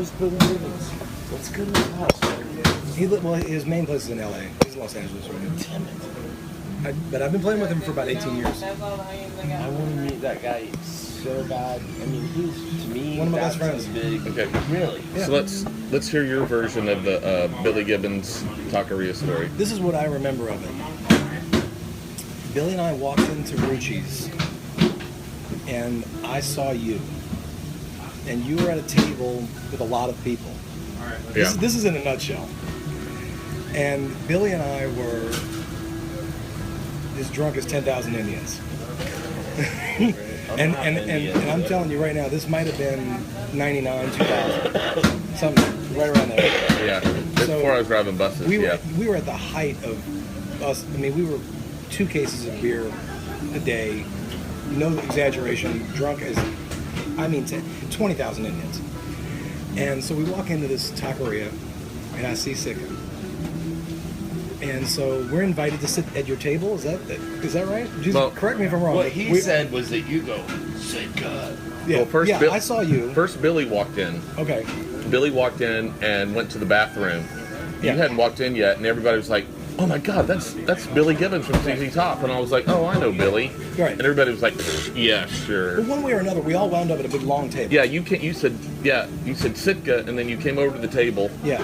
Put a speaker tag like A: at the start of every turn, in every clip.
A: Where's Billy Gibbons? What's good in his house?
B: His main place is in L.A. He's in Los Angeles right now.
A: Damn it.
B: But I've been playing with him for about 18 years.
A: I want to meet that guy so bad. I mean, he's, to me,
B: one of my best friends.
A: Big.
C: Okay.
A: Really?
C: Yeah. So let's hear your version of the Billy Gibbons taqueria story.
B: This is what I remember of it. Billy and I walked into Rucci's, and I saw you. And you were at a table with a lot of people.
C: Yeah.
B: This is in a nutshell. And Billy and I were as drunk as 10,000 Indians. and I'm telling you right now, this might have been 99, 2000, something right around there.
C: Yeah. Before I was driving buses.
B: We were at the height of us. I mean, we were 2 cases of beer a day, no exaggeration, drunk as 20,000 Indians. And so we walk into this taqueria, and I see Sika. And so we're invited to sit at your table. Is that right? Just correct me if I'm wrong.
A: What he said was that you go, Sika.
B: Yeah, I saw you.
C: First, Billy walked in.
B: Okay.
C: Billy walked in and went to the bathroom.
B: Yeah.
C: You hadn't walked in yet, and everybody was like, "Oh my God, that's Billy Gibbons from ZZ Top." And I was like, "Oh, I know Billy."
B: Right.
C: And everybody was like, "Yeah, sure."
B: But one way or another, we all wound up at a big long table.
C: Yeah, you said Sitka, and then you came over to the table.
B: Yeah.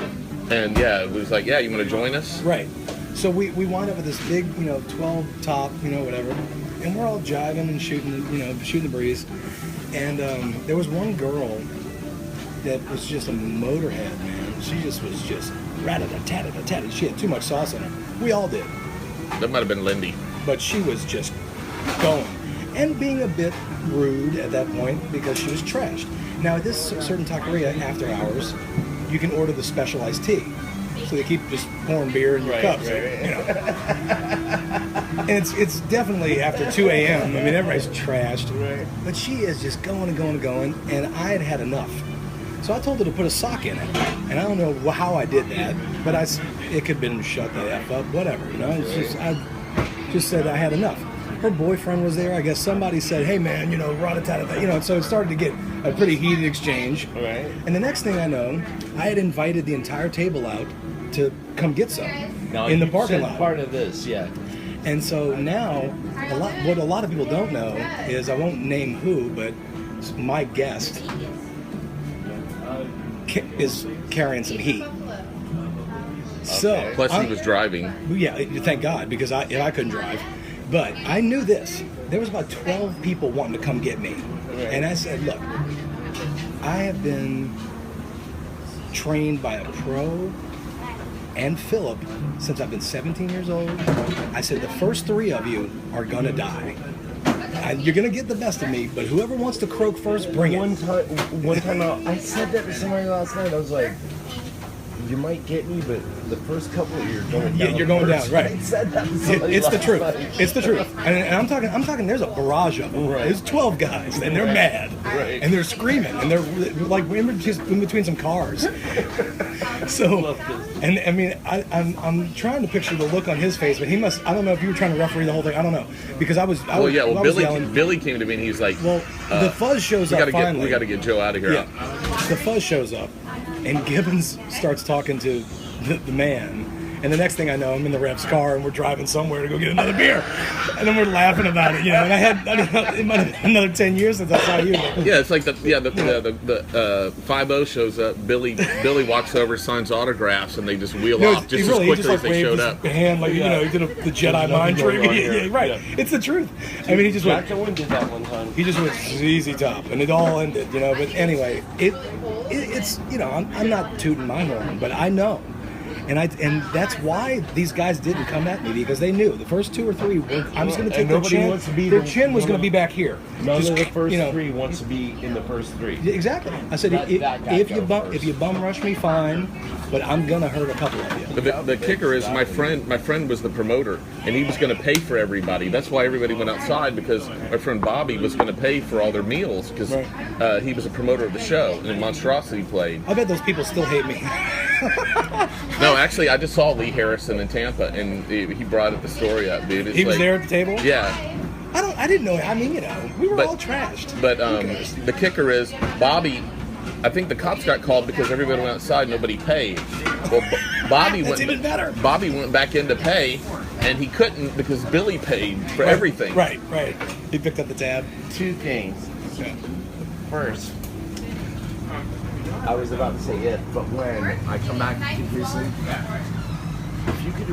C: And it was like, "Yeah, you want to join us?"
B: Right. So we wind up at this big, 12 top, whatever, and we're all jiving and shooting the breeze. And there was one girl that was just a motorhead, man. She just was just rat-a-tat-tat-tat. She had too much sauce in her. We all did.
C: That might have been Lindy.
B: But she was just going. And being a bit rude at that point because she was trashed. Now, at this certain taqueria, after hours, you can order the specialized tea. So they keep just pouring beer in your cups. Right. And it's definitely after 2 a.m. I mean, everybody's trashed.
A: Right.
B: But she is just going and going and going, and I had had enough. So I told her to put a sock in it. And I don't know how I did that, but it could have been shut the F up, whatever. I just said I had enough. Her boyfriend was there. I guess somebody said, "Hey, man, rat-a-tat-tat," so it started to get a pretty heated exchange.
A: Right.
B: And the next thing I know, I had invited the entire table out to come get some in the parking lot.
A: Part of this, yeah.
B: And so now, what a lot of people don't know is, I won't name who, but my guest is carrying some heat. So
C: plus he was driving.
B: Yeah, thank God, because I couldn't drive. But I knew this. There was about 12 people wanting to come get me.
A: Right.
B: And I said, look, I have been trained by a pro and Philip since I've been 17 years old. I said, the first 3 of you are going to die. And you're going to get the best of me, but whoever wants to croak first, bring it.
A: One time I said that to somebody last night. I was like, you might get me, but the first couple you're going down.
B: You're going
A: first.
B: down, right?
A: I said that to somebody
B: It's the
A: last
B: truth.
A: night.
B: It's the truth. And I'm talking. There's a barrage of them.
A: Right.
B: There's 12 guys, and they're mad,
A: Right.
B: and they're screaming, and they're like in between some cars. So, and I mean, I'm trying to picture the look on his face, but he must. I don't know if you were trying to referee the whole thing. I don't know, because I was yelling.
C: Billy came to me and he's like,
B: Well, the fuzz shows up finally.
C: We got to get Joe out of here.
B: Yeah. The fuzz shows up, and Gibbons starts talking to the man. And the next thing I know, I'm in the ref's car, and we're driving somewhere to go get another beer. And then we're laughing about it, And I don't know, it might have been another 10 years since I saw you.
C: Yeah, it's like the 5-0 shows up. Billy walks over, signs autographs, and they just wheel off just as quickly as they showed up.
B: Hand, he did the Jedi mind trick. Yeah, right. Yeah. It's the truth. I mean, he just went.
A: Jack did that one time.
B: He just went ZZ Top, and it all ended, But anyway, it's I'm not tooting my horn, but I know. And that's why these guys didn't come at me, because they knew the first 2 or 3 I was going to take their chin. Their chin was going to be back here.
A: None of the first 3 wants to be in the first 3.
B: Exactly. I said, if you bum rush me, fine, but I'm going to hurt a couple of you.
C: The kicker is my friend was the promoter, and he was going to pay for everybody. That's why everybody went outside, because my friend Bobby was going to pay for all their meals, because he was a promoter of the show, and Monstrosity played.
B: I bet those people still hate me.
C: No, actually, I just saw Lee Harrison in Tampa, and he brought the story up, dude.
B: He was there at the table?
C: Yeah.
B: I didn't know. I mean, we were all trashed.
C: But the kicker is, Bobby I think the cops got called because everybody went outside, nobody paid. Well, Bobby
B: That's even better.
C: Bobby went back in to pay, and he couldn't because Billy paid for everything.
B: Right. He picked up the tab.
A: Two things.
B: Yeah.
A: First, I was about to say it, but when I come back to prison, if you could